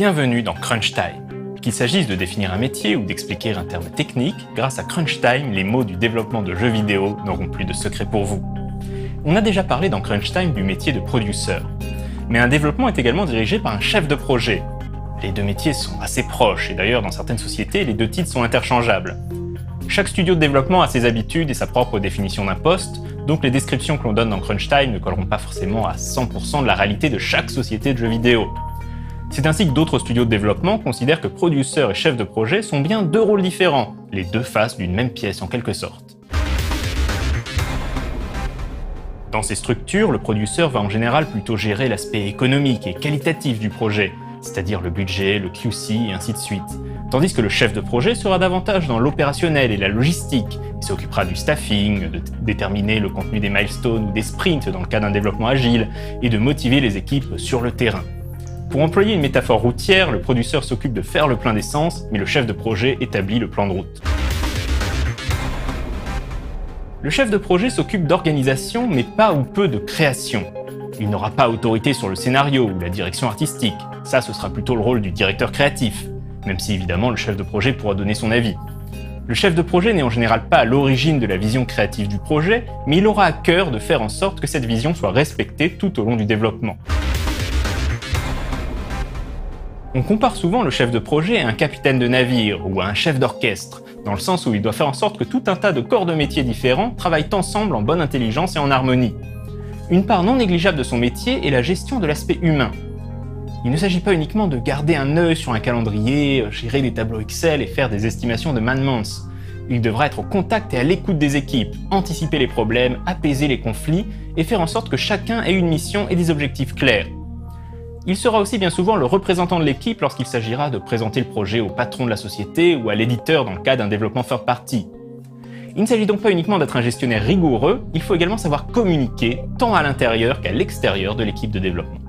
Bienvenue dans Crunch Time. Qu'il s'agisse de définir un métier ou d'expliquer un terme technique, grâce à Crunch Time, les mots du développement de jeux vidéo n'auront plus de secret pour vous. On a déjà parlé dans Crunch Time du métier de producer. Mais un développement est également dirigé par un chef de projet. Les deux métiers sont assez proches, et d'ailleurs dans certaines sociétés, les deux titres sont interchangeables. Chaque studio de développement a ses habitudes et sa propre définition d'un poste, donc les descriptions que l'on donne dans Crunch Time ne colleront pas forcément à 100% de la réalité de chaque société de jeux vidéo. C'est ainsi que d'autres studios de développement considèrent que producer et chef de projet sont bien deux rôles différents, les deux faces d'une même pièce en quelque sorte. Dans ces structures, le producer va en général plutôt gérer l'aspect économique et qualitatif du projet, c'est-à-dire le budget, le QC et ainsi de suite. Tandis que le chef de projet sera davantage dans l'opérationnel et la logistique. Il s'occupera du staffing, de déterminer le contenu des milestones ou des sprints dans le cas d'un développement agile, et de motiver les équipes sur le terrain. Pour employer une métaphore routière, le producteur s'occupe de faire le plein d'essence, mais le chef de projet établit le plan de route. Le chef de projet s'occupe d'organisation, mais pas ou peu de création. Il n'aura pas autorité sur le scénario ou la direction artistique. Ça, ce sera plutôt le rôle du directeur créatif, même si évidemment le chef de projet pourra donner son avis. Le chef de projet n'est en général pas à l'origine de la vision créative du projet, mais il aura à cœur de faire en sorte que cette vision soit respectée tout au long du développement. On compare souvent le chef de projet à un capitaine de navire ou à un chef d'orchestre, dans le sens où il doit faire en sorte que tout un tas de corps de métiers différents travaillent ensemble en bonne intelligence et en harmonie. Une part non négligeable de son métier est la gestion de l'aspect humain. Il ne s'agit pas uniquement de garder un œil sur un calendrier, gérer des tableaux Excel et faire des estimations de man-months. Il devra être au contact et à l'écoute des équipes, anticiper les problèmes, apaiser les conflits et faire en sorte que chacun ait une mission et des objectifs clairs. Il sera aussi bien souvent le représentant de l'équipe lorsqu'il s'agira de présenter le projet au patron de la société ou à l'éditeur dans le cas d'un développement third party. Il ne s'agit donc pas uniquement d'être un gestionnaire rigoureux, il faut également savoir communiquer tant à l'intérieur qu'à l'extérieur de l'équipe de développement.